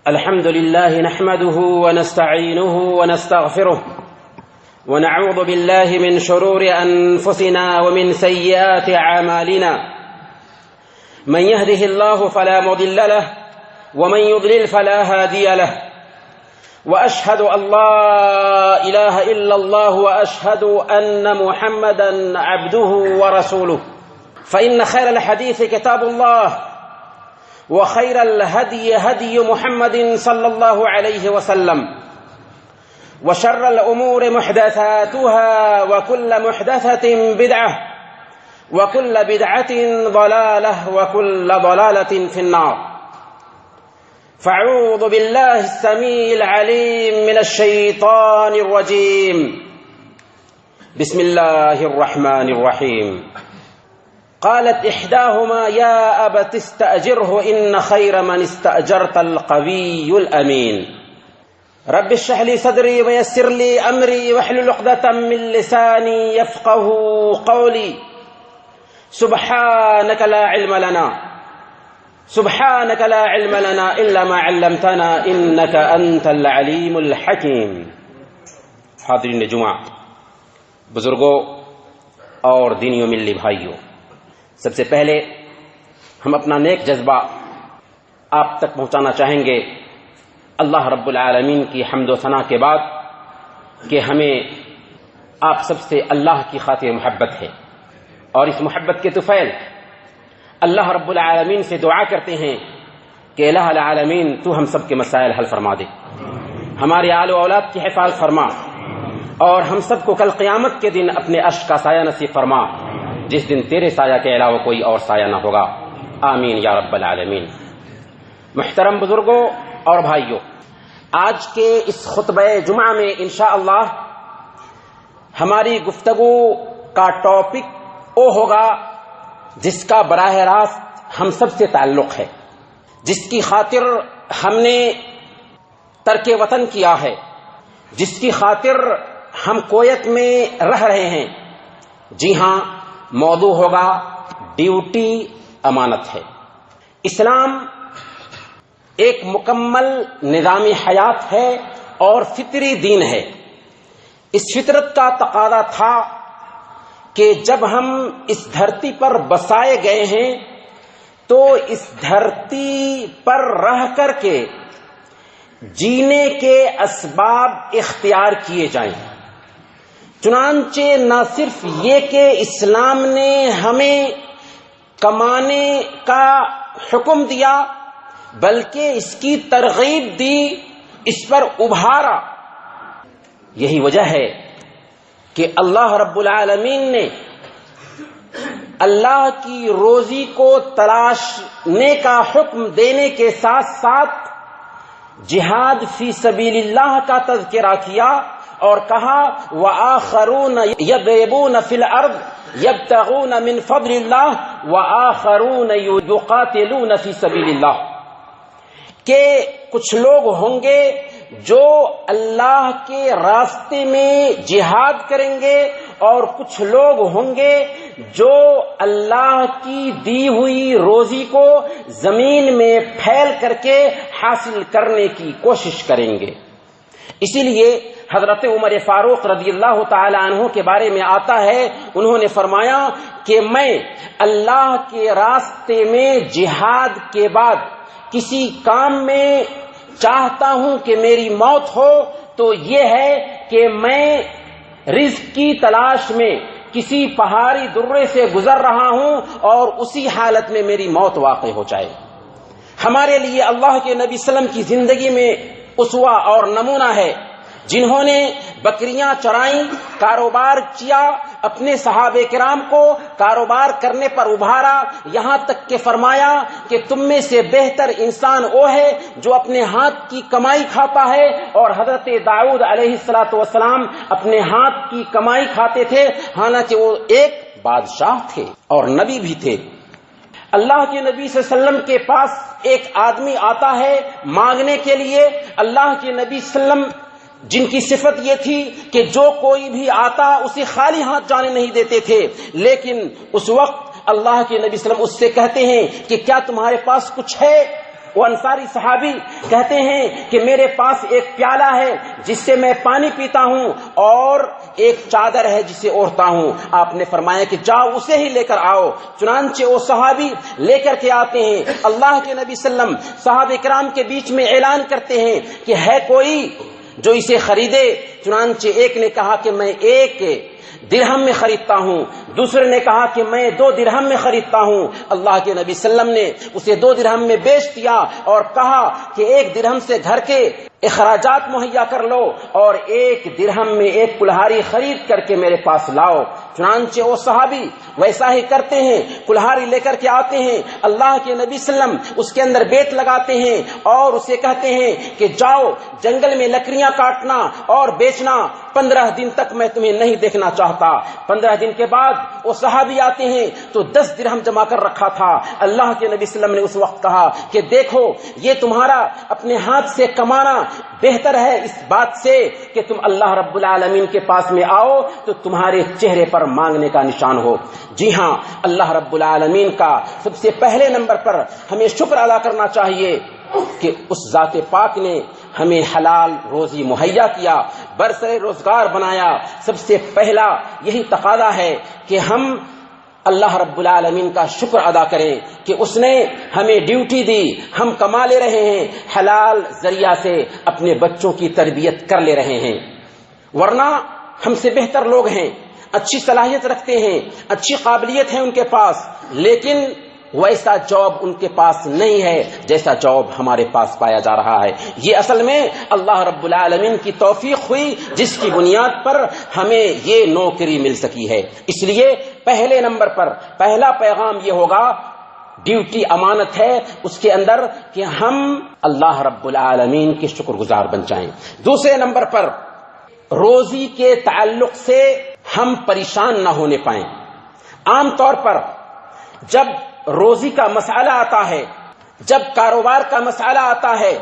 الحمد لله نحمده ونستعينه ونستغفره ونعوذ بالله من شرور أنفسنا ومن سيئات أعمالنا من يهده الله فلا مضل له ومن يضلل فلا هادي له وأشهد أن لا إله إلا الله وأشهد أن محمدا عبده ورسوله فإن خير الحديث كتاب الله وخير الهدي هدي محمد صلى الله عليه وسلم وشر الأمور محدثاتها وكل محدثة بدعة وكل بدعة ضلالة وكل ضلالة في النار. فاعوذ بالله السميع العليم من الشيطان الرجيم. بسم الله الرحمن الرحيم. قالت إحداهما يا أبت استأجره إن خير من استأجرت القوي الأمين. رب اشرح لي صدري ويسر لي أمري واحلل عقدة من لساني يفقه قولي. سبحانك لا علم لنا إلا ما علمتنا إنك أنت العليم الحكيم. حاضرین جمعہ، بزرگوں اور دینی و ملی بھائیوں، سب سے پہلے ہم اپنا نیک جذبہ آپ تک پہنچانا چاہیں گے اللہ رب العالمین کی حمد و ثنا کے بعد کہ ہمیں آپ سب سے اللہ کی خاطر محبت ہے، اور اس محبت کے طفیل اللہ رب العالمین سے دعا کرتے ہیں کہ الہ العالمین تو ہم سب کے مسائل حل فرما دے، ہمارے آل و اولاد کی حفاظت فرما، اور ہم سب کو کل قیامت کے دن اپنے عرش کا سایہ نصیب فرما، جس دن تیرے سایہ کے علاوہ کوئی اور سایہ نہ ہوگا، آمین یا رب العالمین۔ محترم بزرگوں اور بھائیوں، آج کے اس خطبہ جمعہ میں انشاءاللہ ہماری گفتگو کا ٹاپک وہ ہوگا جس کا براہ راست ہم سب سے تعلق ہے، جس کی خاطر ہم نے ترک وطن کیا ہے، جس کی خاطر ہم کویت میں رہ رہے ہیں۔ جی ہاں، موضوع ہوگا ڈیوٹی امانت ہے۔ اسلام ایک مکمل نظام حیات ہے اور فطری دین ہے۔ اس فطرت کا تقاضا تھا کہ جب ہم اس دھرتی پر بسائے گئے ہیں تو اس دھرتی پر رہ کر کے جینے کے اسباب اختیار کیے جائیں۔ چنانچہ نہ صرف یہ کہ اسلام نے ہمیں کمانے کا حکم دیا بلکہ اس کی ترغیب دی، اس پر ابھارا۔ یہی وجہ ہے کہ اللہ رب العالمین نے اللہ کی روزی کو تلاشنے کا حکم دینے کے ساتھ ساتھ جہاد فی سبیل اللہ کا تذکرہ کیا اور کہا وآخرون یضربون فی الارض یبتغون من فضل اللہ وآخرون یقاتلون فی سبیل اللہ، کہ کچھ لوگ ہوں گے جو اللہ کے راستے میں جہاد کریں گے اور کچھ لوگ ہوں گے جو اللہ کی دی ہوئی روزی کو زمین میں پھیل کر کے حاصل کرنے کی کوشش کریں گے۔ اسی لیے حضرت عمر فاروق رضی اللہ تعالی عنہ کے بارے میں آتا ہے، انہوں نے فرمایا کہ میں اللہ کے راستے میں جہاد کے بعد کسی کام میں چاہتا ہوں کہ میری موت ہو تو یہ ہے کہ میں رزق کی تلاش میں کسی پہاڑی درے سے گزر رہا ہوں اور اسی حالت میں میری موت واقع ہو جائے۔ ہمارے لیے اللہ کے نبی صلی اللہ علیہ وسلم کی زندگی میں اسوہ اور نمونہ ہے، جنہوں نے بکریاں چرائیں، کاروبار کیا، اپنے صحابہ کرام کو کاروبار کرنے پر ابھارا، یہاں تک کہ فرمایا کہ تم میں سے بہتر انسان وہ ہے جو اپنے ہاتھ کی کمائی کھاتا ہے، اور حضرت داؤد علیہ السلام اپنے ہاتھ کی کمائی کھاتے تھے، حالانکہ وہ ایک بادشاہ تھے اور نبی بھی تھے۔ اللہ کے نبی صلی اللہ علیہ وسلم کے پاس ایک آدمی آتا ہے مانگنے کے لیے، اللہ کے نبی صلی اللہ علیہ وسلم جن کی صفت یہ تھی کہ جو کوئی بھی آتا اسے خالی ہاتھ جانے نہیں دیتے تھے، لیکن اس وقت اللہ کے نبی صلی اللہ علیہ وسلم اس سے کہتے ہیں کہ کیا تمہارے پاس کچھ ہے؟ وہ انصاری صحابی کہتے ہیں کہ میرے پاس ایک پیالہ ہے جس سے میں پانی پیتا ہوں اور ایک چادر ہے جسے اوڑھتا ہوں. آپ نے فرمایا کہ جاؤ اسے ہی لے کر آؤ. چنانچہ وہ صحابی لے کر کے آتے ہیں. اللہ کے نبی صلی اللہ علیہ وسلم صحابہ کرام کے بیچ میں اعلان کرتے ہیں کہ ہے کوئی جو اسے خریدے. چنانچہ ایک نے کہا کہ میں 1 درہم میں خریدتا ہوں، دوسرے نے کہا کہ میں 2 درہم میں خریدتا ہوں. اللہ کے نبی صلی اللہ علیہ وسلم نے اسے 2 درہم میں بیچ دیا اور کہا کہ 1 درہم سے گھر کے اخراجات مہیا کر لو اور 1 درہم میں 1 کلہاڑی خرید کر کے میرے پاس لاؤ. چنانچہ وہ صحابی ویسا ہی کرتے ہیں، کلہاڑی لے کر کے آتے ہیں. اللہ کے نبی صلی اللہ علیہ وسلم اس کے اندر بیت لگاتے ہیں اور اسے کہتے ہیں کہ جاؤ جنگل میں لکڑیاں کاٹنا اور بیچنا، 15 دن تک میں تمہیں نہیں دیکھنا چاہتا. 15 دن کے بعد وہ صحابی آتے ہیں تو 10 درہم جمع کر رکھا تھا. اللہ کے نبی صلی اللہ علیہ وسلم نے اس وقت کہا کہ دیکھو یہ تمہارا اپنے ہاتھ سے کمانا بہتر ہے اس بات سے کہ تم اللہ رب العالمین کے پاس میں آؤ تو تمہارے چہرے پر مانگنے کا نشان ہو. جی ہاں، اللہ رب العالمین کا سب سے پہلے نمبر پر ہمیں شکر ادا کرنا چاہیے کہ اس ذات پاک نے ہمیں حلال روزی مہیا کیا، برسر روزگار بنایا. سب سے پہلا یہی تقاضا ہے کہ ہم اللہ رب العالمین کا شکر ادا کریں کہ اس نے ہمیں ڈیوٹی دی، ہم کما لے رہے ہیں، حلال ذریعہ سے اپنے بچوں کی تربیت کر لے رہے ہیں. ورنہ ہم سے بہتر لوگ ہیں، اچھی صلاحیت رکھتے ہیں، اچھی قابلیت ہے ان کے پاس، لیکن ویسا جاب ان کے پاس نہیں ہے جیسا جاب ہمارے پاس پایا جا رہا ہے. یہ اصل میں اللہ رب العالمین کی توفیق ہوئی جس کی بنیاد پر ہمیں یہ نوکری مل سکی ہے. اس لیے پہلے نمبر پر پہلا پیغام یہ ہوگا، ڈیوٹی امانت ہے اس کے اندر کہ ہم اللہ رب العالمین کے شکر گزار بن جائیں. دوسرے نمبر پر روزی کے تعلق سے ہم پریشان نہ ہونے پائیں. عام طور پر جب روزی کا مسئلہ آتا ہے، جب کاروبار کا مسئلہ آتا ہے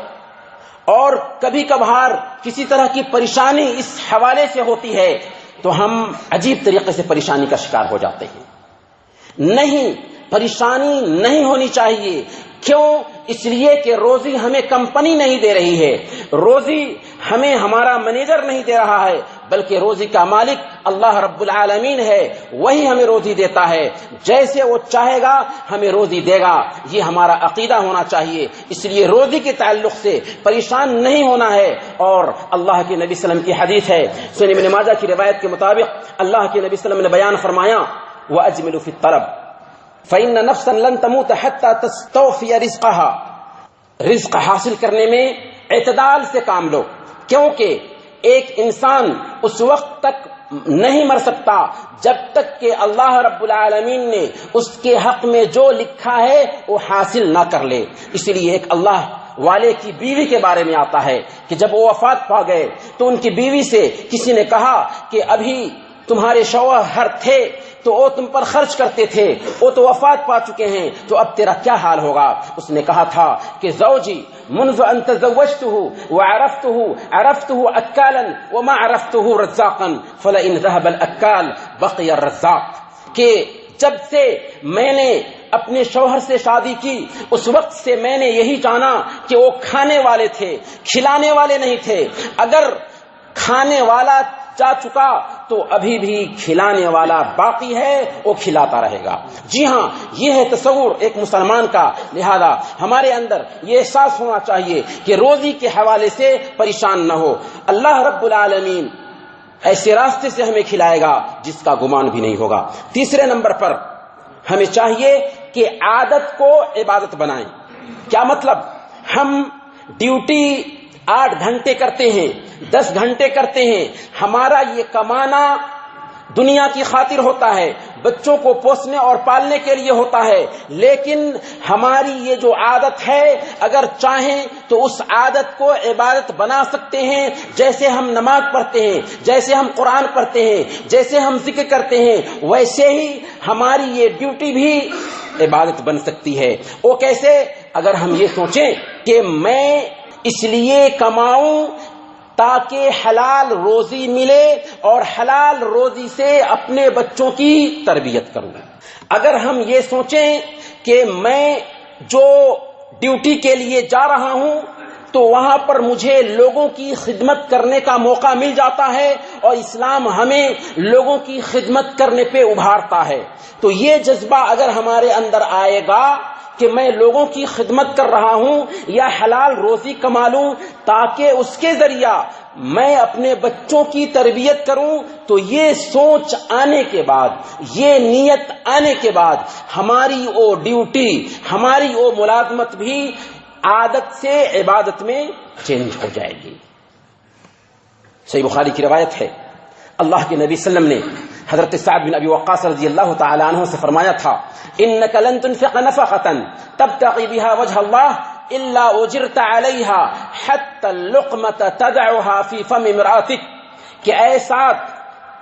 اور کبھی کبھار کسی طرح کی پریشانی اس حوالے سے ہوتی ہے تو ہم عجیب طریقے سے پریشانی کا شکار ہو جاتے ہیں. نہیں، پریشانی نہیں ہونی چاہیے. کیوں؟ اس لیے کہ روزی ہمیں کمپنی نہیں دے رہی ہے، روزی ہمیں ہمارا مینیجر نہیں دے رہا ہے، بلکہ روزی کا مالک اللہ رب العالمین ہے. وہی ہمیں روزی دیتا ہے، جیسے وہ چاہے گا ہمیں روزی دے گا. یہ ہمارا عقیدہ ہونا چاہیے. اس لیے روزی کے تعلق سے پریشان نہیں ہونا ہے. اور اللہ کے نبی صلی اللہ علیہ وسلم کی حدیث ہے، سنن ابن ماجہ کی روایت کے مطابق اللہ کے نبی صلی اللہ علیہ وسلم نے بیان فرمایا، وَأَجْمِلُ فِي الطَّلَبِ فَإِنَّ نَفْسًا لَن تَمُوتَ حَتَّى تَسْتَوْفِيَ رِزْقَهَا. رزق حاصل کرنے میں اعتدال سے کام لو، کیونکہ ایک انسان اس وقت تک نہیں مر سکتا جب تک کہ اللہ رب العالمین نے اس کے حق میں جو لکھا ہے وہ حاصل نہ کر لے. اس لیے ایک اللہ والے کی بیوی کے بارے میں آتا ہے کہ جب وہ وفات پا گئے تو ان کی بیوی سے کسی نے کہا کہ ابھی تمہارے شوہر تھے تو وہ تم پر خرچ کرتے تھے، وہ تو وفات پا چکے ہیں، تو اب تیرا کیا حال ہوگا؟ اس نے کہا تھا کہ زوجی منذ ان تزوجته عرفته اکالا وما عرفته رزاقا فلئن ذهب الاکال بقي الرزاق. کہ جب سے میں نے اپنے شوہر سے شادی کی اس وقت سے میں نے یہی جانا کہ وہ کھانے والے تھے، کھلانے والے نہیں تھے. اگر کھانے والا جا چکا تو ابھی بھی کھلانے والا باقی ہے، وہ کھلاتا رہے گا. جی ہاں، یہ ہے تصور ایک مسلمان کا. لہذا ہمارے اندر یہ احساس ہونا چاہیے کہ روزی کے حوالے سے پریشان نہ ہو. اللہ رب العالمین ایسے راستے سے ہمیں کھلائے گا جس کا گمان بھی نہیں ہوگا. تیسرے نمبر پر ہمیں چاہیے کہ عادت کو عبادت بنائیں. کیا مطلب؟ ہم ڈیوٹی 8 گھنٹے کرتے ہیں، 10 گھنٹے کرتے ہیں، ہمارا یہ کمانا دنیا کی خاطر ہوتا ہے، بچوں کو پوسنے اور پالنے کے لیے ہوتا ہے. لیکن ہماری یہ جو عادت ہے اگر چاہیں تو اس عادت کو عبادت بنا سکتے ہیں. جیسے ہم نماز پڑھتے ہیں، جیسے ہم قرآن پڑھتے ہیں، جیسے ہم ذکر کرتے ہیں، ویسے ہی ہماری یہ ڈیوٹی بھی عبادت بن سکتی ہے. وہ کیسے؟ اگر ہم یہ سوچیں کہ میں اس لیے کماؤں تاکہ حلال روزی ملے اور حلال روزی سے اپنے بچوں کی تربیت کروں. اگر ہم یہ سوچیں کہ میں جو ڈیوٹی کے لیے جا رہا ہوں تو وہاں پر مجھے لوگوں کی خدمت کرنے کا موقع مل جاتا ہے، اور اسلام ہمیں لوگوں کی خدمت کرنے پہ ابھارتا ہے۔ تو یہ جذبہ اگر ہمارے اندر آئے گا کہ میں لوگوں کی خدمت کر رہا ہوں یا حلال روزی کما لوں تاکہ اس کے ذریعہ میں اپنے بچوں کی تربیت کروں، تو یہ سوچ آنے کے بعد، یہ نیت آنے کے بعد ہماری وہ ڈیوٹی، ہماری وہ ملازمت بھی عادت سے عبادت میں چینج ہو جائے گی۔ صحیح بخاری کی روایت ہے، اللہ کے نبی صلی اللہ علیہ وسلم نے حضرت سعد بن ابی وقاص رضی اللہ تعالی عنہ سے فرمایا تھا، انک لن تنفق نفقۃ تبتغی بها وجه اللہ الا اجرت علیها حتى اللقمة تدعها في فم امرأتک، کہ اے سعد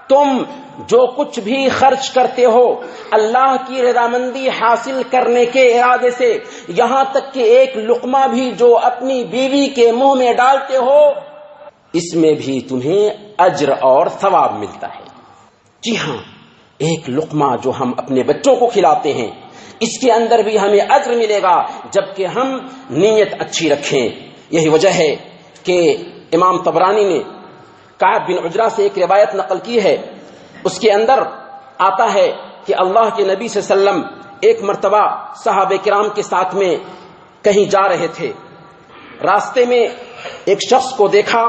تم جو کچھ بھی خرچ کرتے ہو اللہ کی رضامندی حاصل کرنے کے ارادے سے، یہاں تک کہ ایک لقمہ بھی جو اپنی بیوی کے منہ میں ڈالتے ہو، اس میں بھی تمہیں اجر اور ثواب ملتا ہے۔ جی ہاں، ایک لقمہ جو ہم اپنے بچوں کو کھلاتے ہیں اس کے اندر بھی ہمیں اجر ملے گا جبکہ ہم نیت اچھی رکھیں۔ یہی وجہ ہے کہ امام طبرانی نے کعب بن عجرہ سے ایک روایت نقل کی ہے، اس کے اندر آتا ہے کہ اللہ کے نبی صلی اللہ علیہ وسلم ایک مرتبہ صحابہ کرام کے ساتھ میں کہیں جا رہے تھے، راستے میں ایک شخص کو دیکھا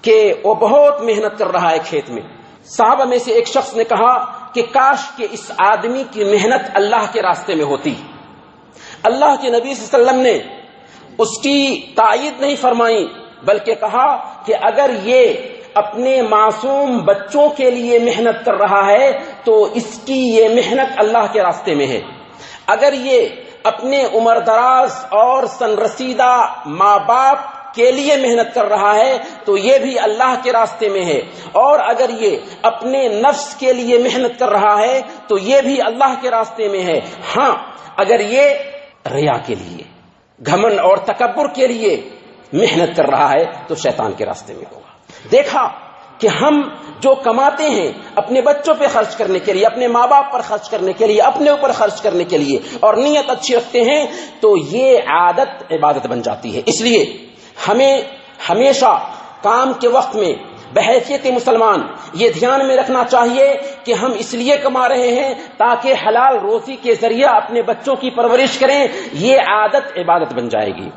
کہ وہ بہت محنت کر رہا ہے کھیت میں۔ صحابہ میں سے ایک شخص نے کہا کہ کاش کہ اس آدمی کی محنت اللہ کے راستے میں ہوتی۔ اللہ کے نبی صلی اللہ علیہ وسلم نے اس کی تائید نہیں فرمائی بلکہ کہا کہ اگر یہ اپنے معصوم بچوں کے لیے محنت کر رہا ہے تو اس کی یہ محنت اللہ کے راستے میں ہے، اگر یہ اپنے عمر دراز اور سن رسیدہ ماں باپ کے لیے محنت کر رہا ہے تو یہ بھی اللہ کے راستے میں ہے، اور اگر یہ اپنے نفس کے لیے محنت کر رہا ہے تو یہ بھی اللہ کے راستے میں ہے۔ ہاں، اگر یہ ریا کے لیے، گھمنڈ اور تکبر کے لیے محنت کر رہا ہے تو شیطان کے راستے میں ہوگا۔ دیکھا کہ ہم جو کماتے ہیں اپنے بچوں پہ خرچ کرنے کے لیے، اپنے ماں باپ پر خرچ کرنے کے لیے، اپنے اوپر خرچ کرنے کے لیے، اور نیت اچھی رکھتے ہیں تو یہ عادت عبادت بن جاتی ہے۔ اس لیے ہمیں ہمیشہ کام کے وقت میں بحیثیت مسلمان یہ دھیان میں رکھنا چاہیے کہ ہم اس لیے کما رہے ہیں تاکہ حلال روزی کے ذریعہ اپنے بچوں کی پرورش کریں، یہ عادت عبادت بن جائے گی۔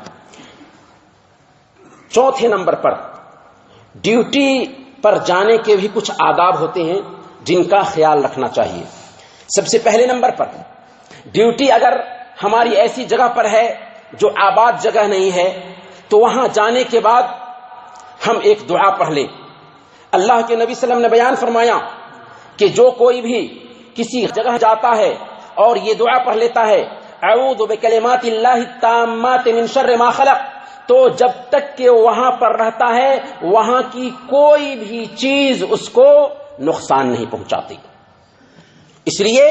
چوتھے نمبر پر ڈیوٹی پر جانے کے بھی کچھ آداب ہوتے ہیں جن کا خیال رکھنا چاہیے۔ سب سے پہلے نمبر پر ڈیوٹی اگر ہماری ایسی جگہ پر ہے جو آباد جگہ نہیں ہے تو وہاں جانے کے بعد ہم ایک دعا پڑھ لیں۔ اللہ کے نبی صلی اللہ علیہ وسلم نے بیان فرمایا کہ جو کوئی بھی کسی جگہ جاتا ہے اور یہ دعا پڑھ لیتا ہے، اعوذ بکلمات اللہ التامات من شر ما خلق، تو جب تک کہ وہاں پر رہتا ہے وہاں کی کوئی بھی چیز اس کو نقصان نہیں پہنچاتی۔ اس لیے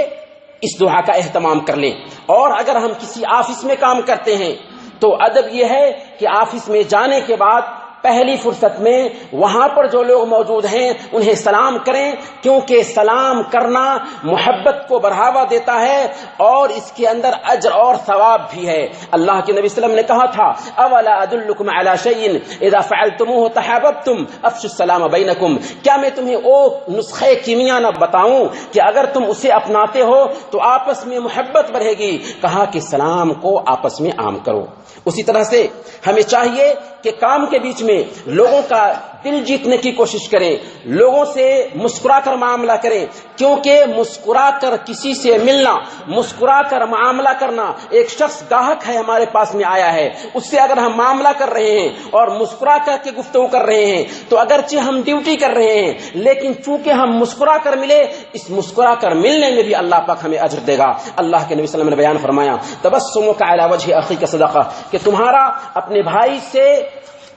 اس دعا کا اہتمام کر لیں۔ اور اگر ہم کسی آفس میں کام کرتے ہیں تو ادب یہ ہے کہ آفس میں جانے کے بعد پہلی فرصت میں وہاں پر جو لوگ موجود ہیں انہیں سلام کریں، کیونکہ سلام کرنا محبت کو بڑھاوا دیتا ہے اور اس کے اندر اجر اور ثواب بھی ہے۔ اللہ کے نبی صلی اللہ علیہ وسلم نے کہا تھا، اولا ادلکم علی شیء اذا فعلتموه تحاببتم افشوا السلام بینکم، کیا میں تمہیں وہ نسخہ کیمیا نہ بتاؤں کہ اگر تم اسے اپناتے ہو تو آپس میں محبت بڑھے گی؟ کہا کہ سلام کو آپس میں عام کرو۔ اسی طرح سے ہمیں چاہیے کہ کام کے بیچ میں لوگوں کا دل جیتنے کی کوشش کریں، لوگوں سے مسکرا کر معاملہ کریں، کیونکہ مسکرا کر کسی سے ملنا، مسکرا کر معاملہ کرنا، ایک شخص گاہک ہے ہمارے پاس میں آیا ہے، اس سے اگر ہم معاملہ کر رہے ہیں اور مسکرا کر کے گفتگو کر رہے ہیں تو اگرچہ ہم ڈیوٹی کر رہے ہیں لیکن چونکہ ہم مسکرا کر ملے، اس مسکرا کر ملنے میں بھی اللہ پاک ہمیں اجر دے گا۔ اللہ کے نبی صلی اللہ علیہ وسلم نے بیان فرمایا، تبسمک علی وجہ اخیک صدقہ، کہ تمہارا اپنے بھائی سے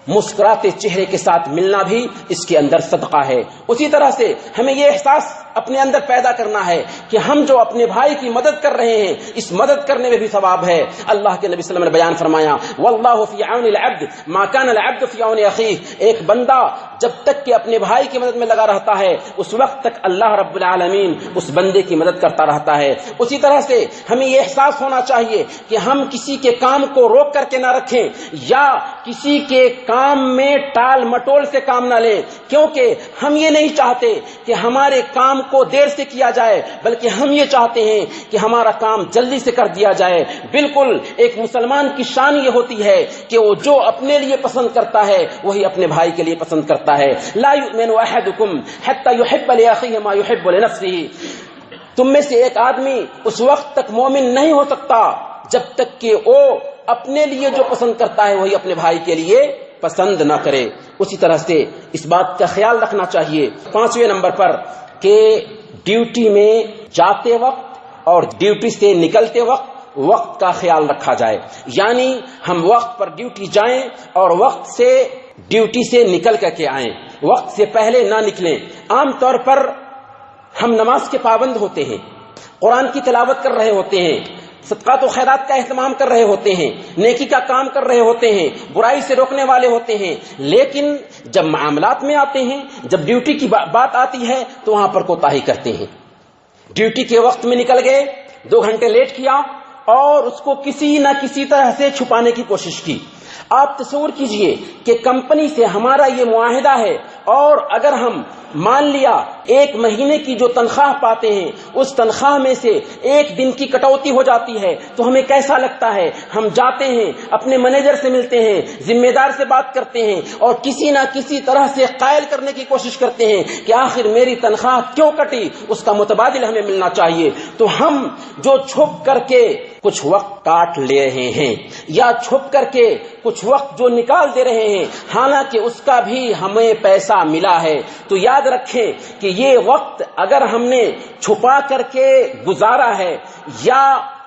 مسکراتے چہرے کے ساتھ ملنا بھی اس کے اندر صدقہ ہے۔ اسی طرح سے ہمیں یہ احساس اپنے اندر پیدا کرنا ہے کہ ہم جو اپنے بھائی کی مدد کر رہے ہیں اس مدد کرنے میں بھی ثواب ہے۔ اللہ کے نبی صلی اللہ علیہ وسلم نے بیان فرمایا واللہ فی عون العبد ما کان العبد فی عون اخیہ، ایک بندہ جب تک کہ اپنے بھائی کی مدد میں لگا رہتا ہے اس وقت تک اللہ رب العالمین اس بندے کی مدد کرتا رہتا ہے۔ اسی طرح سے ہمیں یہ احساس ہونا چاہیے کہ ہم کسی کے کام کو روک کر کے نہ رکھیں یا کسی کے کام میں ٹال مٹول سے کام نہ لیں، کیونکہ ہم یہ نہیں چاہتے کہ ہمارے کام کو دیر سے کیا جائے، بلکہ ہم یہ چاہتے ہیں کہ ہمارا کام جلدی سے کر دیا جائے۔ بالکل ایک مسلمان کی شان یہ ہوتی ہے کہ وہ جو اپنے لیے پسند کرتا ہے وہی اپنے بھائی کے لیے پسند کرتا ہے۔ لا یؤمن احدکم حتی یحب لاخیہ ما یحب لنفسہ، تم میں سے ایک آدمی اس وقت تک مومن نہیں ہو سکتا جب تک کہ وہ اپنے لیے جو پسند کرتا ہے وہی اپنے بھائی کے لیے پسند نہ کرے۔ اسی طرح سے اس بات کا خیال رکھنا چاہیے 5ویں نمبر پر کہ ڈیوٹی میں جاتے وقت اور ڈیوٹی سے نکلتے وقت کا خیال رکھا جائے، یعنی ہم وقت پر ڈیوٹی جائیں اور وقت سے ڈیوٹی سے نکل کر کے آئیں، وقت سے پہلے نہ نکلیں۔ عام طور پر ہم نماز کے پابند ہوتے ہیں، قرآن کی تلاوت کر رہے ہوتے ہیں، صدقات و خیرات کا اہتمام کر رہے ہوتے ہیں، نیکی کا کام کر رہے ہوتے ہیں، برائی سے روکنے والے ہوتے ہیں، لیکن جب معاملات میں آتے ہیں، جب ڈیوٹی کی بات آتی ہے تو وہاں پر کوتاہی کرتے ہیں۔ ڈیوٹی کے وقت میں نکل گئے، 2 گھنٹے لیٹ کیا اور اس کو کسی نہ کسی طرح سے چھپانے کی کوشش کی۔ آپ تصور کیجئے کہ کمپنی سے ہمارا یہ معاہدہ ہے اور اگر ہم مان لیا 1 مہینے کی جو تنخواہ پاتے ہیں اس تنخواہ میں سے 1 دن کی کٹوتی ہو جاتی ہے تو ہمیں کیسا لگتا ہے؟ ہم جاتے ہیں، اپنے مینیجر سے ملتے ہیں، ذمہ دار سے بات کرتے ہیں اور کسی نہ کسی طرح سے قائل کرنے کی کوشش کرتے ہیں کہ آخر میری تنخواہ کیوں کٹی، اس کا متبادل ہمیں ملنا چاہیے۔ تو ہم جو چھپ کر کے کچھ وقت کاٹ لے رہے ہیں یا چھپ کر کے کچھ وقت جو نکال دے رہے ہیں، حالانکہ اس کا بھی ہمیں پیسہ ملا ہے، تو یاد رکھیں کہ یہ وقت اگر ہم نے چھپا کر کے گزارا ہے یا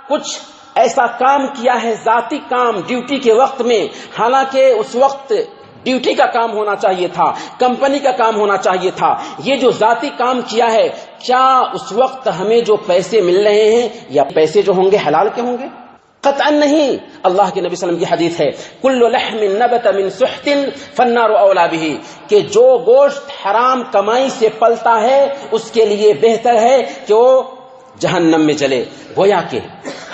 کچھ ایسا کام کیا ہے ذاتی کام ڈیوٹی کے وقت میں، حالانکہ اس وقت ڈیوٹی کا کام ہونا چاہیے تھا، کمپنی کا کام ہونا چاہیے تھا، یہ جو ذاتی کام کیا ہے، کیا اس وقت ہمیں جو پیسے مل رہے ہیں یا پیسے جو ہوں گے حلال کے ہوں گے؟ قطعا نہیں۔ اللہ کے نبی صلی اللہ علیہ وسلم کی حدیث ہے کل لحم نبت من سحت فالنار اولی بہ، کہ جو گوشت حرام کمائی سے پلتا ہے اس کے لیے بہتر ہے کہ وہ جہنم میں جلے۔ گویا کہ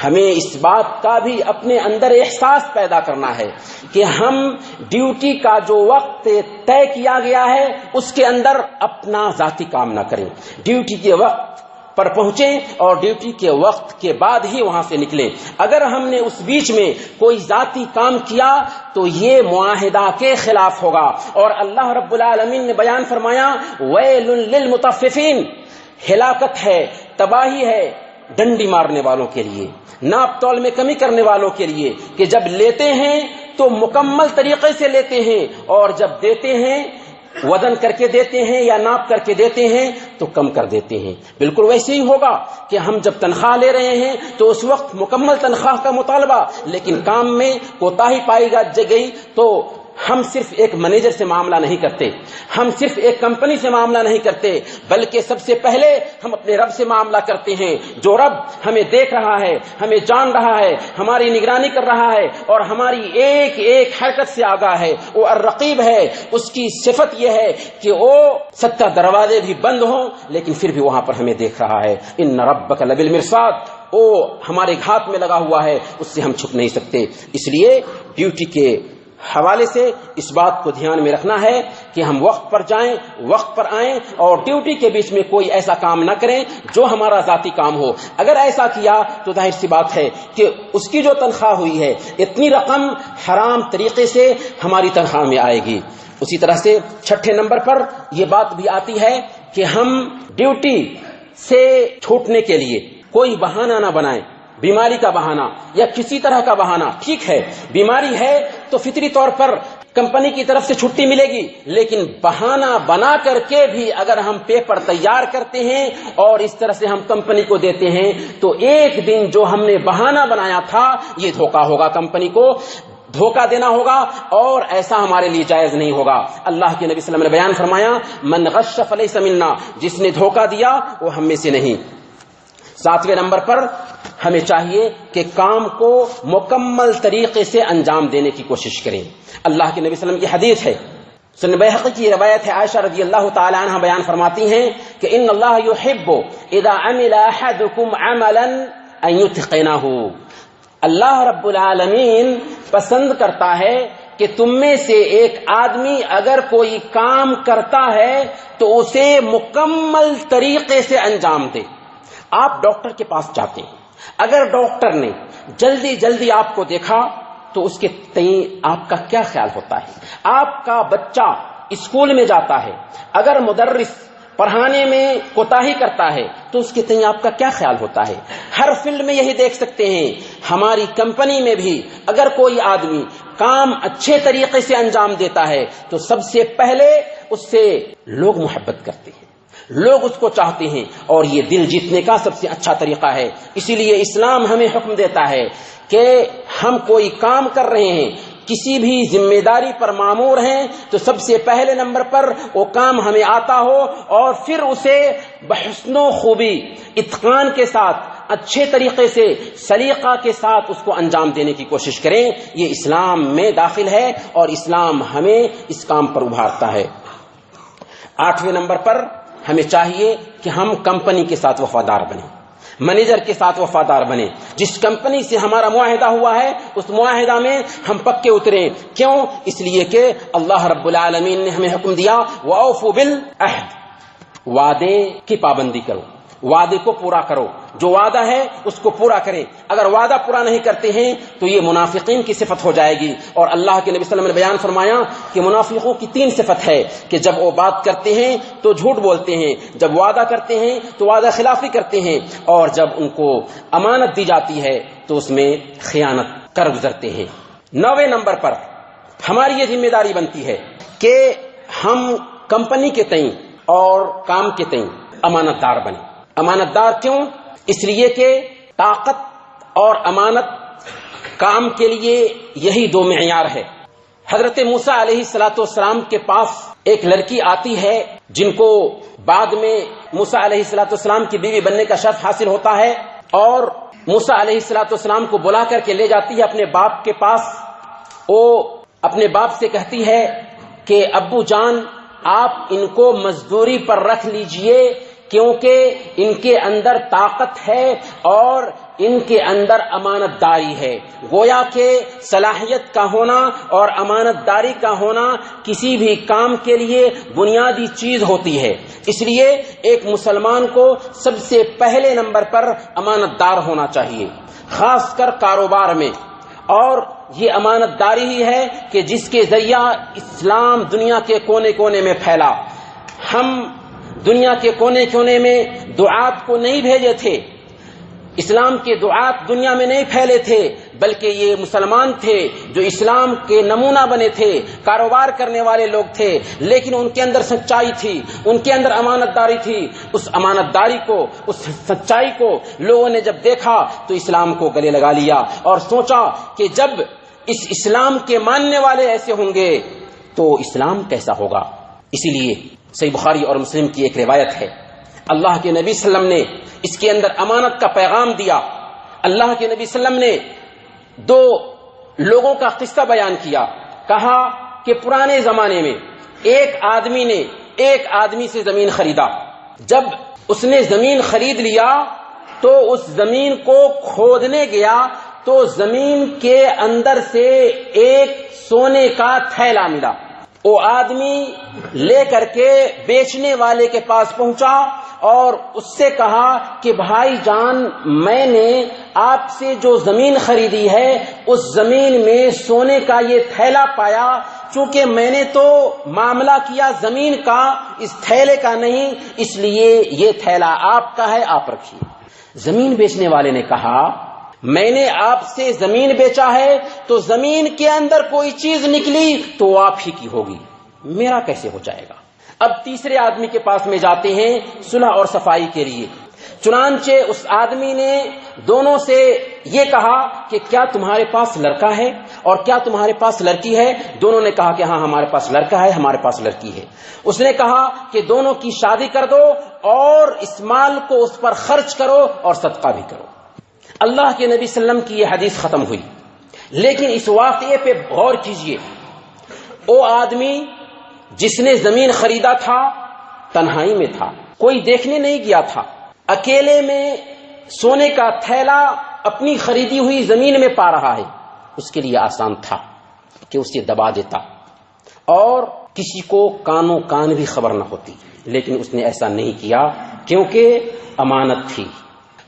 ہمیں اس بات کا بھی اپنے اندر احساس پیدا کرنا ہے کہ ہم ڈیوٹی کا جو وقت طے کیا گیا ہے اس کے اندر اپنا ذاتی کام نہ کریں، ڈیوٹی کے وقت پر پہنچیں اور ڈیوٹی کے وقت کے بعد ہی وہاں سے نکلیں۔ اگر ہم نے اس بیچ میں کوئی ذاتی کام کیا تو یہ معاہدہ کے خلاف ہوگا، اور اللہ رب العالمین نے بیان فرمایا ویل للمطففین، ہلاکت ہے، تباہی ہے ڈنڈی مارنے والوں کے لیے، ناپ تول میں کمی کرنے والوں کے لیے، کہ جب لیتے ہیں تو مکمل طریقے سے لیتے ہیں اور جب دیتے ہیں وزن کر کے دیتے ہیں یا ناپ کر کے دیتے ہیں تو کم کر دیتے ہیں۔ بالکل ویسے ہی ہوگا کہ ہم جب تنخواہ لے رہے ہیں تو اس وقت مکمل تنخواہ کا مطالبہ، لیکن کام میں کوتاہی پائی گئی تو ہم صرف ایک مینیجر سے معاملہ نہیں کرتے، ہم صرف ایک کمپنی سے معاملہ نہیں کرتے، بلکہ سب سے پہلے ہم اپنے رب سے معاملہ کرتے ہیں، جو رب ہمیں دیکھ رہا ہے، ہمیں جان رہا ہے، ہماری نگرانی کر رہا ہے اور ہماری ایک ایک حرکت سے آگاہ ہے۔ وہ الرقیب ہے، اس کی صفت یہ ہے کہ وہ 70 دروازے بھی بند ہوں لیکن پھر بھی وہاں پر ہمیں دیکھ رہا ہے۔ ان ربک لبالمرصاد، وہ ہمارے ہاتھ میں لگا ہوا ہے، اس سے ہم چھپ نہیں سکتے۔ اس لیے ڈیوٹی کے حوالے سے اس بات کو دھیان میں رکھنا ہے کہ ہم وقت پر جائیں، وقت پر آئیں اور ڈیوٹی کے بیچ میں کوئی ایسا کام نہ کریں جو ہمارا ذاتی کام ہو۔ اگر ایسا کیا تو ظاہر سی بات ہے کہ اس کی جو تنخواہ ہوئی ہے اتنی رقم حرام طریقے سے ہماری تنخواہ میں آئے گی۔ اسی طرح سے 6 نمبر پر یہ بات بھی آتی ہے کہ ہم ڈیوٹی سے چھوٹنے کے لیے کوئی بہانہ نہ بنائیں، بیماری کا بہانہ یا کسی طرح کا بہانہ۔ ٹھیک ہے بیماری ہے تو فطری طور پر کمپنی کی طرف سے چھٹی ملے گی، لیکن بہانہ بنا کر کے بھی اگر ہم پیپر تیار کرتے ہیں اور اس طرح سے ہم کمپنی کو دیتے ہیں تو ایک دن جو ہم نے بہانہ بنایا تھا یہ دھوکہ ہوگا کمپنی کو۔ دھوکہ دینا ہوگا اور ایسا ہمارے لیے جائز نہیں ہوگا۔ اللہ کے نبی صلی اللہ علیہ وسلم نے بیان فرمایا من غش فلیس منا، جس نے دھوکہ دیا وہ ہم میں سے نہیں۔ 7ویں نمبر پر ہمیں چاہیے کہ کام کو مکمل طریقے سے انجام دینے کی کوشش کریں۔ اللہ کے نبی صلی اللہ علیہ وسلم کی حدیث ہے، سنن بیہقی کی روایت ہے، عائشہ رضی اللہ تعالی عنہ بیان فرماتی ہیں کہ ان اللہ یحب اذا عمل احدکم عملا ان یتقنہ، اللہ رب العالمین پسند کرتا ہے کہ تم میں سے ایک آدمی اگر کوئی کام کرتا ہے تو اسے مکمل طریقے سے انجام دے۔ آپ ڈاکٹر کے پاس جاتے ہیں، اگر ڈاکٹر نے جلدی جلدی آپ کو دیکھا تو اس کے تئیں آپ کا کیا خیال ہوتا ہے؟ آپ کا بچہ اسکول میں جاتا ہے، اگر مدرس پڑھانے میں کوتاہی کرتا ہے تو اس کے تئیں آپ کا کیا خیال ہوتا ہے؟ ہر فیلڈ میں یہی دیکھ سکتے ہیں، ہماری کمپنی میں بھی اگر کوئی آدمی کام اچھے طریقے سے انجام دیتا ہے تو سب سے پہلے اس سے لوگ محبت کرتے ہیں، لوگ اس کو چاہتے ہیں، اور یہ دل جیتنے کا سب سے اچھا طریقہ ہے۔ اسی لیے اسلام ہمیں حکم دیتا ہے کہ ہم کوئی کام کر رہے ہیں، کسی بھی ذمہ داری پر مامور ہیں تو سب سے پہلے نمبر پر وہ کام ہمیں آتا ہو اور پھر اسے بحسن و خوبی، اتقان کے ساتھ، اچھے طریقے سے، سلیقہ کے ساتھ اس کو انجام دینے کی کوشش کریں۔ یہ اسلام میں داخل ہے اور اسلام ہمیں اس کام پر ابھارتا ہے۔ 8ویں نمبر پر ہمیں چاہیے کہ ہم کمپنی کے ساتھ وفادار بنیں، مینیجر کے ساتھ وفادار بنیں۔ جس کمپنی سے ہمارا معاہدہ ہوا ہے اس معاہدہ میں ہم پکے اتریں۔ کیوں؟ اس لیے کہ اللہ رب العالمین نے ہمیں حکم دیا وَأَوْفُوا بِالْعَهْدِ، وعدے کی پابندی کرو، وعدے کو پورا کرو، جو وعدہ ہے اس کو پورا کریں۔ اگر وعدہ پورا نہیں کرتے ہیں تو یہ منافقین کی صفت ہو جائے گی، اور اللہ کے نبی صلی اللہ علیہ وسلم نے بیان فرمایا کہ منافقوں کی 3 صفت ہے کہ جب وہ بات کرتے ہیں تو جھوٹ بولتے ہیں، جب وعدہ کرتے ہیں تو وعدہ خلافی کرتے ہیں، اور جب ان کو امانت دی جاتی ہے تو اس میں خیانت کر گزرتے ہیں۔ 9ویں نمبر پر ہماری یہ ذمہ داری بنتی ہے کہ ہم کمپنی کے تئیں اور کام کے تئیں امانت دار بنیں۔ امانت دار کیوں؟ اس لیے کہ طاقت اور امانت کام کے لیے یہی 2 معیار ہے۔ حضرت موسیٰ علیہ السلام کے پاس ایک لڑکی آتی ہے جن کو بعد میں موسیٰ علیہ السلام کی بیوی بننے کا شرف حاصل ہوتا ہے، اور موسیٰ علیہ السلام کو بلا کر کے لے جاتی ہے اپنے باپ کے پاس۔ وہ اپنے باپ سے کہتی ہے کہ ابو جان آپ ان کو مزدوری پر رکھ لیجئے، کیونکہ ان کے اندر طاقت ہے اور ان کے اندر امانت داری ہے۔ گویا کہ صلاحیت کا ہونا اور امانت داری کا ہونا کسی بھی کام کے لیے بنیادی چیز ہوتی ہے۔ اس لیے ایک مسلمان کو سب سے پہلے نمبر پر امانت دار ہونا چاہیے، خاص کر کاروبار میں۔ اور یہ امانت داری ہی ہے کہ جس کے ذریعہ اسلام دنیا کے کونے کونے میں پھیلا۔ ہم دنیا کے کونے کونے میں دعات کو نہیں بھیجے تھے، اسلام کے دعات دنیا میں نہیں پھیلے تھے، بلکہ یہ مسلمان تھے جو اسلام کے نمونہ بنے تھے، کاروبار کرنے والے لوگ تھے، لیکن ان کے اندر سچائی تھی، ان کے اندر امانت داری تھی۔ اس امانت داری کو، اس سچائی کو لوگوں نے جب دیکھا تو اسلام کو گلے لگا لیا اور سوچا کہ جب اس اسلام کے ماننے والے ایسے ہوں گے تو اسلام کیسا ہوگا۔ اسی لیے صحیح بخاری اور مسلم کی ایک روایت ہے، اللہ کے نبی صلی اللہ علیہ وسلم نے اس کے اندر امانت کا پیغام دیا۔ اللہ کے نبی صلی اللہ علیہ وسلم نے 2 لوگوں کا قصہ بیان کیا، کہا کہ پرانے زمانے میں ایک آدمی نے ایک آدمی سے زمین خریدا۔ جب اس نے زمین خرید لیا تو اس زمین کو کھودنے گیا تو زمین کے اندر سے ایک سونے کا تھیلا ملا۔ وہ آدمی لے کر کے بیچنے والے کے پاس پہنچا اور اس سے کہا کہ بھائی جان، میں نے آپ سے جو زمین خریدی ہے اس زمین میں سونے کا یہ تھیلا پایا، چونکہ میں نے تو معاملہ کیا زمین کا، اس تھیلے کا نہیں، اس لیے یہ تھیلا آپ کا ہے، آپ رکھیے۔ زمین بیچنے والے نے کہا میں نے آپ سے زمین بیچا ہے تو زمین کے اندر کوئی چیز نکلی تو آپ ہی کی ہوگی، میرا کیسے ہو جائے گا۔ اب تیسرے آدمی کے پاس میں جاتے ہیں صلح اور صفائی کے لیے۔ چنانچہ اس آدمی نے دونوں سے یہ کہا کہ کیا تمہارے پاس لڑکا ہے اور کیا تمہارے پاس لڑکی ہے؟ دونوں نے کہا کہ ہاں ہمارے پاس لڑکا ہے، ہمارے پاس لڑکی ہے۔ اس نے کہا کہ دونوں کی شادی کر دو اور اس مال کو اس پر خرچ کرو اور صدقہ بھی کرو۔ اللہ کے نبی صلی اللہ علیہ وسلم کی یہ حدیث ختم ہوئی، لیکن اس واقعے پہ غور کیجئے۔ وہ آدمی جس نے زمین خریدا تھا تنہائی میں تھا، کوئی دیکھنے نہیں گیا تھا، اکیلے میں سونے کا تھیلا اپنی خریدی ہوئی زمین میں پا رہا ہے۔ اس کے لیے آسان تھا کہ اسے دبا دیتا اور کسی کو کانوں کان بھی خبر نہ ہوتی، لیکن اس نے ایسا نہیں کیا کیونکہ امانت تھی۔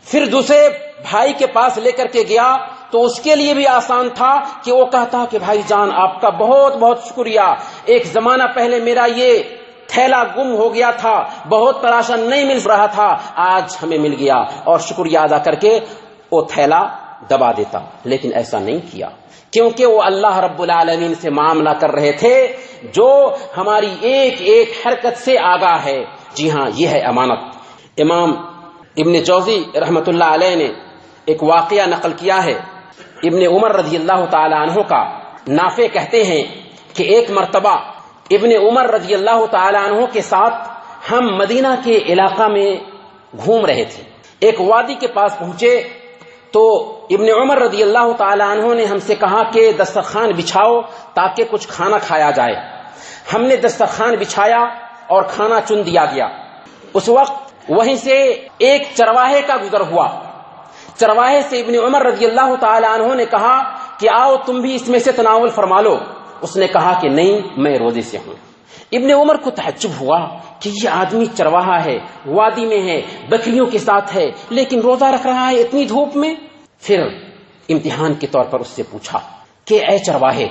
پھر دوسرے بھائی کے پاس لے کر کے گیا تو اس کے لیے بھی آسان تھا کہ وہ کہتا کہ بھائی جان آپ کا بہت بہت شکریہ، ایک زمانہ پہلے میرا یہ تھیلا گم ہو گیا تھا، بہت تلاشا نہیں مل رہا تھا، آج ہمیں مل گیا، اور شکریہ ادا کر کے وہ تھیلا دبا دیتا۔ لیکن ایسا نہیں کیا کیونکہ وہ اللہ رب العالمین سے معاملہ کر رہے تھے جو ہماری ایک ایک حرکت سے آگاہ ہے۔ جی ہاں، یہ ہے امانت۔ امام ابن جوزی رحمۃ اللہ علیہ نے ایک واقعہ نقل کیا ہے ابن عمر رضی اللہ تعالی عنہ کا۔ نافع کہتے ہیں کہ ایک مرتبہ ابن عمر رضی اللہ تعالی عنہ کے ساتھ ہم مدینہ کے علاقہ میں گھوم رہے تھے۔ ایک وادی کے پاس پہنچے تو ابن عمر رضی اللہ تعالی عنہ نے ہم سے کہا کہ دسترخوان بچھاؤ تاکہ کچھ کھانا کھایا جائے۔ ہم نے دسترخوان بچھایا اور کھانا چن دیا گیا۔ اس وقت وہیں سے ایک چرواہے کا گزر ہوا۔ چرواہے سے ابن عمر رضی اللہ تعالی عنہ نے کہا کہ آؤ تم بھی اس میں سے تناول فرما لو۔ اس نے کہا کہ نہیں، میں روزے سے ہوں۔ ابن عمر کو تعجب ہوا کہ یہ آدمی چرواہا ہے، وادی میں ہے، بکریوں کے ساتھ ہے، لیکن روزہ رکھ رہا ہے اتنی دھوپ میں۔ پھر امتحان کے طور پر اس سے پوچھا کہ اے چرواہے،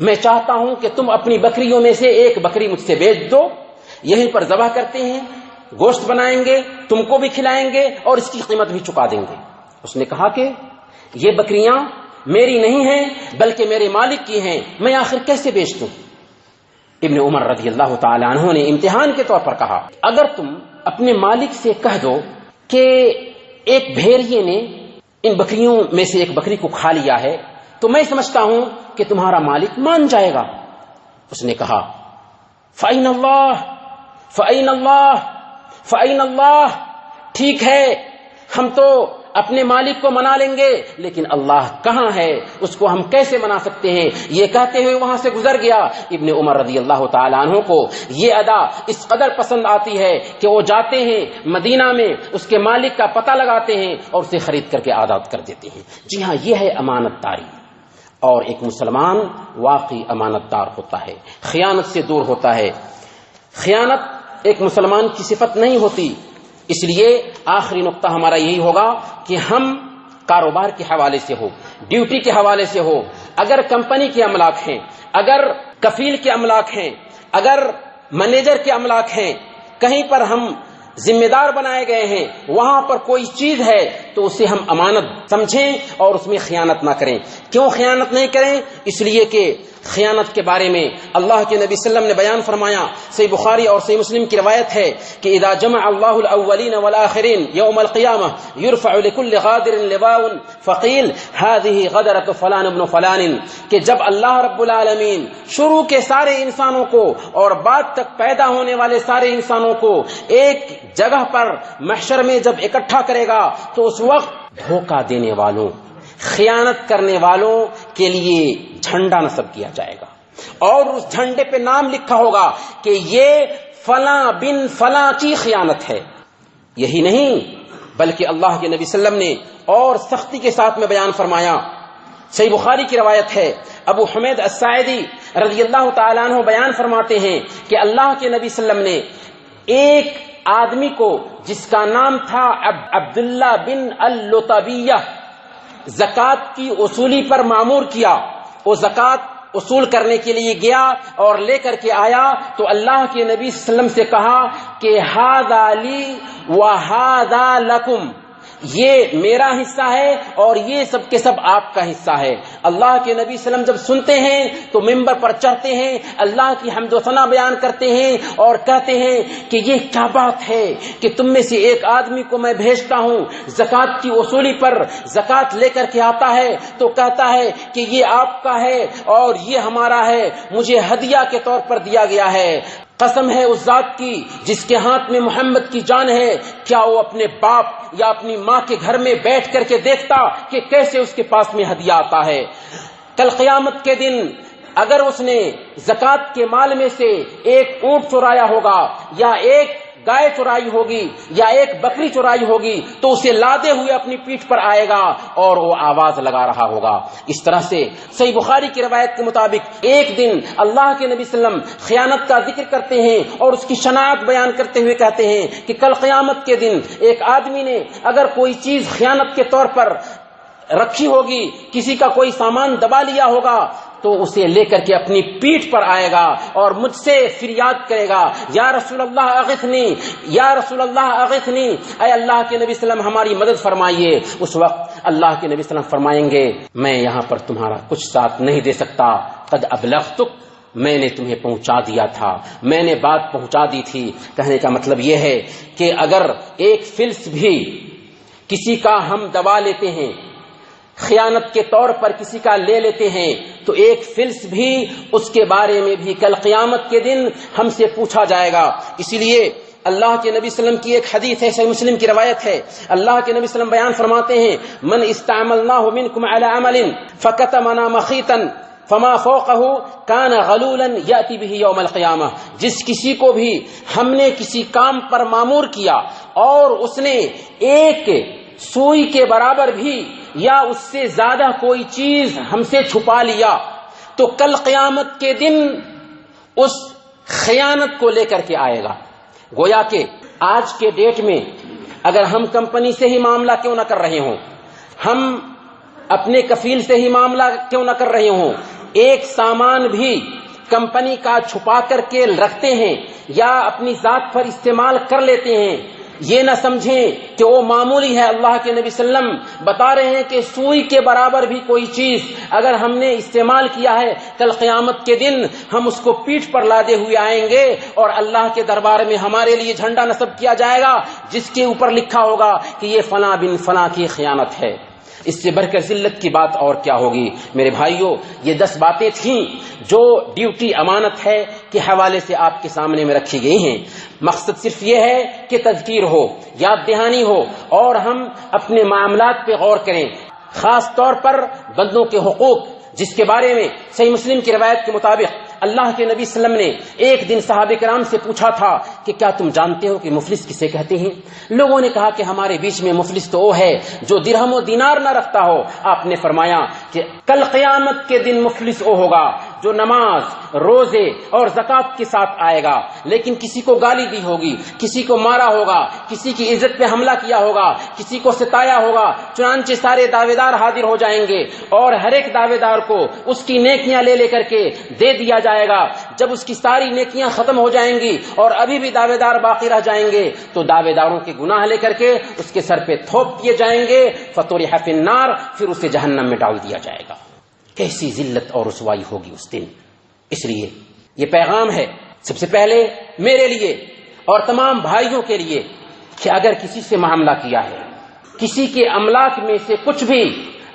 میں چاہتا ہوں کہ تم اپنی بکریوں میں سے ایک بکری مجھ سے بیچ دو، یہیں پر ذبح کرتے ہیں، گوشت بنائیں گے، تم کو بھی کھلائیں گے اور اس کی قیمت بھی چکا دیں گے۔ اس نے کہا کہ یہ بکریاں میری نہیں ہیں بلکہ میرے مالک کی ہیں، میں آخر کیسے بیچ دوں؟ ابن عمر رضی اللہ تعالی عنہ نے امتحان کے طور پر کہا اگر تم اپنے مالک سے کہہ دو کہ ایک بھیڑیے نے ان بکریوں میں سے ایک بکری کو کھا لیا ہے تو میں سمجھتا ہوں کہ تمہارا مالک مان جائے گا۔ اس نے کہا فَأَيْنَ اللَّهُ فَأَيْنَ اللَّهُ فَأَيْنَ اللَّهُ، ٹھیک ہے ہم تو اپنے مالک کو منا لیں گے، لیکن اللہ کہاں ہے، اس کو ہم کیسے منا سکتے ہیں؟ یہ کہتے ہوئے وہاں سے گزر گیا۔ ابن عمر رضی اللہ تعالی عنہ کو یہ ادا اس قدر پسند آتی ہے کہ وہ جاتے ہیں مدینہ میں، اس کے مالک کا پتہ لگاتے ہیں اور اسے خرید کر کے آزاد کر دیتے ہیں۔ جی ہاں، یہ ہے امانت داری۔ اور ایک مسلمان واقعی امانت دار ہوتا ہے، خیانت سے دور ہوتا ہے۔ خیانت ایک مسلمان کی صفت نہیں ہوتی۔ اس لیے آخری نقطہ ہمارا یہی ہوگا کہ ہم کاروبار کے حوالے سے ہو، ڈیوٹی کے حوالے سے ہو، اگر کمپنی کے املاک ہیں، اگر کفیل کے املاک ہیں، اگر مینیجر کے املاک ہیں، کہیں پر ہم ذمہ دار بنائے گئے ہیں، وہاں پر کوئی چیز ہے تو اسے ہم امانت سمجھیں اور اس میں خیانت نہ کریں۔ کیوں خیانت نہیں کریں؟ اس لیے کہ خیانت کے بارے میں اللہ کے نبی صلی اللہ علیہ وسلم نے بیان فرمایا، صحیح بخاری اور صحیح مسلم کی روایت ہے کہ اذا جمع اللہ الاولین والآخرین یوم القیامہ یرفع لكل غادر لواء فقیل هذه غدرة فلان ابن فلان، کہ جب اللہ رب العالمین شروع کے سارے انسانوں کو اور بعد تک پیدا ہونے والے سارے انسانوں کو ایک جگہ پر محشر میں جب اکٹھا کرے گا تو اس وقت دھوکہ دینے والوں، خیانت کرنے والوں کے لیے جھنڈا نصب کیا جائے گا اور اس جھنڈے پہ نام لکھا ہوگا کہ یہ فلاں بن فلاں کی خیانت ہے۔ یہی نہیں بلکہ اللہ کے نبی صلی اللہ علیہ وسلم نے اور سختی کے ساتھ میں بیان فرمایا، صحیح بخاری کی روایت ہے، ابو حمید الساعدی رضی اللہ تعالیٰ عنہ بیان فرماتے ہیں کہ اللہ کے نبی صلی اللہ علیہ وسلم نے ایک آدمی کو جس کا نام تھا عبداللہ بن اللطبیہ زکوٰۃ کی وصولی پر مامور کیا۔ وہ زکوٰۃ وصول کرنے کے لیے گیا اور لے کر کے آیا تو اللہ کے نبی صلی اللہ علیہ وسلم سے کہا کہ ھذا لی وھذا لکم، یہ میرا حصہ ہے اور یہ سب کے سب آپ کا حصہ ہے۔ اللہ کے نبی صلی اللہ علیہ وسلم جب سنتے ہیں تو ممبر پر چڑھتے ہیں، اللہ کی حمد و ثنا بیان کرتے ہیں اور کہتے ہیں کہ یہ کیا بات ہے کہ تم میں سے ایک آدمی کو میں بھیجتا ہوں زکوٰۃ کی وصولی پر، زکوٰۃ لے کر کے آتا ہے تو کہتا ہے کہ یہ آپ کا ہے اور یہ ہمارا ہے، مجھے ہدیہ کے طور پر دیا گیا ہے۔ قسم ہے اس ذات کی جس کے ہاتھ میں محمد کی جان ہے، کیا وہ اپنے باپ یا اپنی ماں کے گھر میں بیٹھ کر کے دیکھتا کہ کیسے اس کے پاس میں ہدیہ آتا ہے؟ کل قیامت کے دن اگر اس نے زکوٰۃ کے مال میں سے ایک اونٹ چرایا ہوگا یا ایک گائے چرائی ہوگی یا ایک بکری چرائی ہوگی تو اسے لادے ہوئے اپنی پیٹھ پر آئے گا اور وہ آواز لگا رہا ہوگا۔ اس طرح سے صحیح بخاری کی روایت کے مطابق ایک دن اللہ کے نبی صلی اللہ علیہ وسلم خیانت کا ذکر کرتے ہیں اور اس کی شناعت بیان کرتے ہوئے کہتے ہیں کہ کل قیامت کے دن ایک آدمی نے اگر کوئی چیز خیانت کے طور پر رکھی ہوگی، کسی کا کوئی سامان دبا لیا ہوگا تو اسے لے کر کے اپنی پیٹھ پر آئے گا اور مجھ سے فریاد کرے گا، یا رسول اللہ اغثنی، یا رسول اللہ اغثنی، اے اللہ کے نبی صلی اللہ علیہ وسلم ہماری مدد فرمائیے۔ اس وقت اللہ کے نبی صلی اللہ علیہ وسلم فرمائیں گے میں یہاں پر تمہارا کچھ ساتھ نہیں دے سکتا، قد ابلغتک، میں نے تمہیں پہنچا دیا تھا، میں نے بات پہنچا دی تھی۔ کہنے کا مطلب یہ ہے کہ اگر ایک فلس بھی کسی کا ہم دبا لیتے ہیں، خیانت کے طور پر کسی کا لے لیتے ہیں، تو ایک فلس بھی اس کے بارے میں بھی کل قیامت کے دن ہم سے پوچھا جائے گا۔ اسی لیے اللہ کے نبی صلی اللہ علیہ وسلم کی ایک حدیث ہے، صحیح مسلم کی روایت ہے، اللہ کے نبی صلی اللہ علیہ وسلم بیان فرماتے ہیں من استعملناه منكم على عمل فكتمنا مخيطا فما فوقه كان غلولا يأتي به يوم القيامة، جس کسی کو بھی ہم نے کسی کام پر مامور کیا اور اس نے ایک سوئی کے برابر بھی یا اس سے زیادہ کوئی چیز ہم سے چھپا لیا تو کل قیامت کے دن اس خیانت کو لے کر کے آئے گا۔ گویا کہ آج کے ڈیٹ میں اگر ہم کمپنی سے ہی معاملہ کیوں نہ کر رہے ہوں، ہم اپنے کفیل سے ہی معاملہ کیوں نہ کر رہے ہوں، ایک سامان بھی کمپنی کا چھپا کر کے رکھتے ہیں یا اپنی ذات پر استعمال کر لیتے ہیں، یہ نہ سمجھیں کہ وہ معمولی ہے۔ اللہ کے نبی صلی اللہ علیہ وسلم بتا رہے ہیں کہ سوئی کے برابر بھی کوئی چیز اگر ہم نے استعمال کیا ہے، کل قیامت کے دن ہم اس کو پیٹھ پر لادے ہوئے آئیں گے اور اللہ کے دربار میں ہمارے لیے جھنڈا نصب کیا جائے گا جس کے اوپر لکھا ہوگا کہ یہ فلاں بن فلاں کی خیانت ہے۔ اس سے بڑھ کر ذلت کی بات اور کیا ہوگی؟ میرے بھائیوں، یہ 10 باتیں تھیں جو ڈیوٹی امانت ہے کے حوالے سے آپ کے سامنے میں رکھی گئی ہیں۔ مقصد صرف یہ ہے کہ تذکیر ہو، یاد دہانی ہو اور ہم اپنے معاملات پہ غور کریں، خاص طور پر بندوں کے حقوق، جس کے بارے میں صحیح مسلم کی روایت کے مطابق اللہ کے نبی صلی اللہ علیہ وسلم نے ایک دن صحابہ کرام سے پوچھا تھا کہ کیا تم جانتے ہو کہ مفلس کسے کہتے ہیں؟ لوگوں نے کہا کہ ہمارے بیچ میں مفلس تو وہ ہے جو درہم و دینار نہ رکھتا ہو۔ آپ نے فرمایا کہ کل قیامت کے دن مفلس وہ ہوگا جو نماز، روزے اور زکوٰۃ کے ساتھ آئے گا لیکن کسی کو گالی دی ہوگی، کسی کو مارا ہوگا، کسی کی عزت پہ حملہ کیا ہوگا، کسی کو ستایا ہوگا، چنانچہ سارے دعوے دار حاضر ہو جائیں گے اور ہر ایک دعوے دار کو اس کی نیکیاں لے کر کے دے دیا جائے گا۔ جب اس کی ساری نیکیاں ختم ہو جائیں گی اور ابھی بھی دعوے دار باقی رہ جائیں گے تو دعوے داروں کے گناہ لے کر کے اس کے سر پہ تھوپ دیے جائیں گے، فطرح فی النار، پھر اسے جہنم میں ڈال دیا جائے گا۔ کیسی ذلت اور رسوائی ہوگی اس دن۔ اس لیے یہ پیغام ہے سب سے پہلے میرے لیے اور تمام بھائیوں کے لیے کہ اگر کسی سے معاملہ کیا ہے، کسی کے املاک میں سے کچھ بھی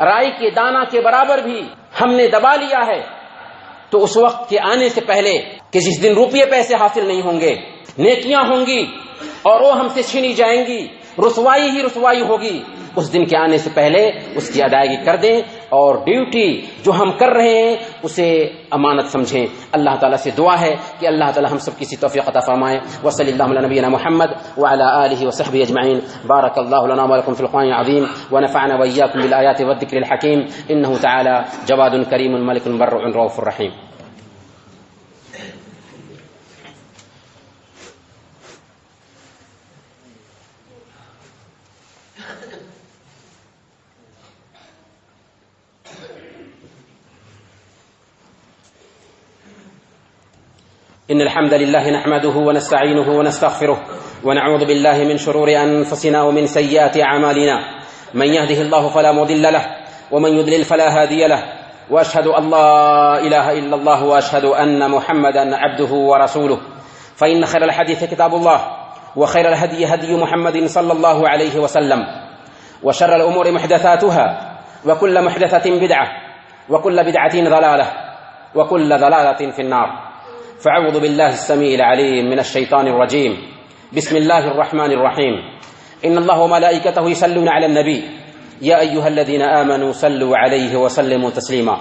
رائی کے دانہ کے برابر بھی ہم نے دبا لیا ہے تو اس وقت کے آنے سے پہلے کہ جس دن روپیے پیسے حاصل نہیں ہوں گے، نیکیاں ہوں گی اور وہ ہم سے چھینی جائیں گی، رسوائی ہی رسوائی ہوگی، اس دن کے آنے سے پہلے اس کی ادائیگی کر دیں اور ڈیوٹی جو ہم کر رہے ہیں اسے امانت سمجھیں۔ اللہ تعالیٰ سے دعا ہے کہ اللہ تعالیٰ ہم سب کی توفیق عطا فرمائے۔ وصلی اللہ علی نبینا محمد وعلی آلہ وصحبہ اجمعین۔ بارک اللہ لنا ولکم فی القرآن العظیم ونفعنا وإیاکم بالآیات والذکر الحکیم، انہ تعالی جواد کریم ملک بر رؤوف رحیم۔ إن الحمد لله نحمده ونستعينه ونستغفره ونعوذ بالله من شرور أنفسنا ومن سيئات أعمالنا من يهده الله فلا مضل له ومن يضلل فلا هادي له، وأشهد أن لا إله إلا الله وأشهد أن محمدا عبده ورسوله. فإن خير الحديث كتاب الله، وخير الهدي هدي محمد صلى الله عليه وسلم، وشر الأمور محدثاتها، وكل محدثة بدعة، وكل بدعة ضلالة، وكل ضلالة في النار. فأعوذ بالله السميع العليم من الشيطان الرجيم. بسم الله الرحمن الرحيم. إن الله وملائكته يصلون على النبي يا أيها الذين آمنوا صلوا عليه وسلموا تسليما.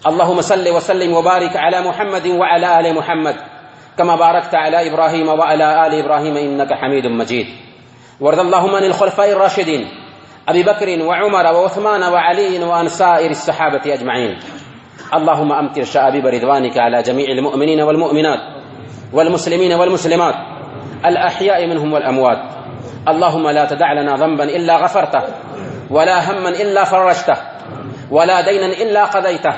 اللهم صل وسلم وبارك على محمد وعلى آل محمد كما باركت على إبراهيم وعلى آل إبراهيم إنك حميد مجيد. وارض اللهم عن الخلفاء الراشدين أبي بكر وعمر وعثمان وعلي وعن سائر الصحابة أجمعين. اللهم أمطر شآبيب رضوانك على جميع المؤمنين والمؤمنات والمسلمين والمسلمات الأحياء منهم والأموات. اللهم لا تدع لنا ذنبا إلا غفرته، ولا هما إلا فرجته، ولا دينا إلا قضيته،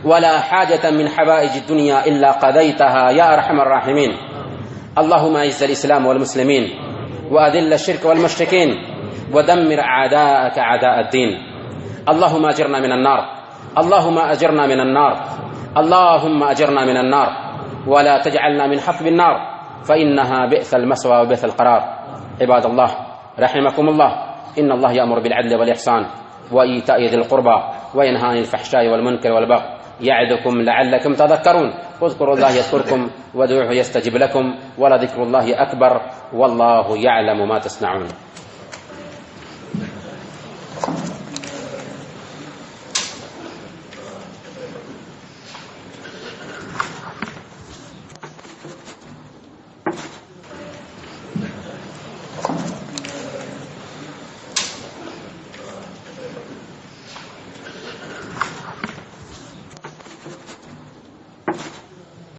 ولا حاجة من حوائج الدنيا إلا قضيتها يا أرحم الراحمين. اللهم أعز الإسلام والمسلمين، وأذل الشرك والمشركين، ودمر أعداءك أعداء الدين. اللهم أجرنا من النار، اللهم أجرنا من النار، اللهم أجرنا من النار، ولا تجعلنا من حطب النار، فإنها بئس المثوى وبئس القرار. عباد الله رحمكم الله، إن الله يأمر بالعدل والإحسان وإيتاء ذي القربى وينهى عن الفحشاء والمنكر والبغي يعظكم لعلكم تذكرون. اذكروا الله يذكركم وادعوه يستجب لكم، ولذكر الله أكبر، والله يعلم ما تصنعون.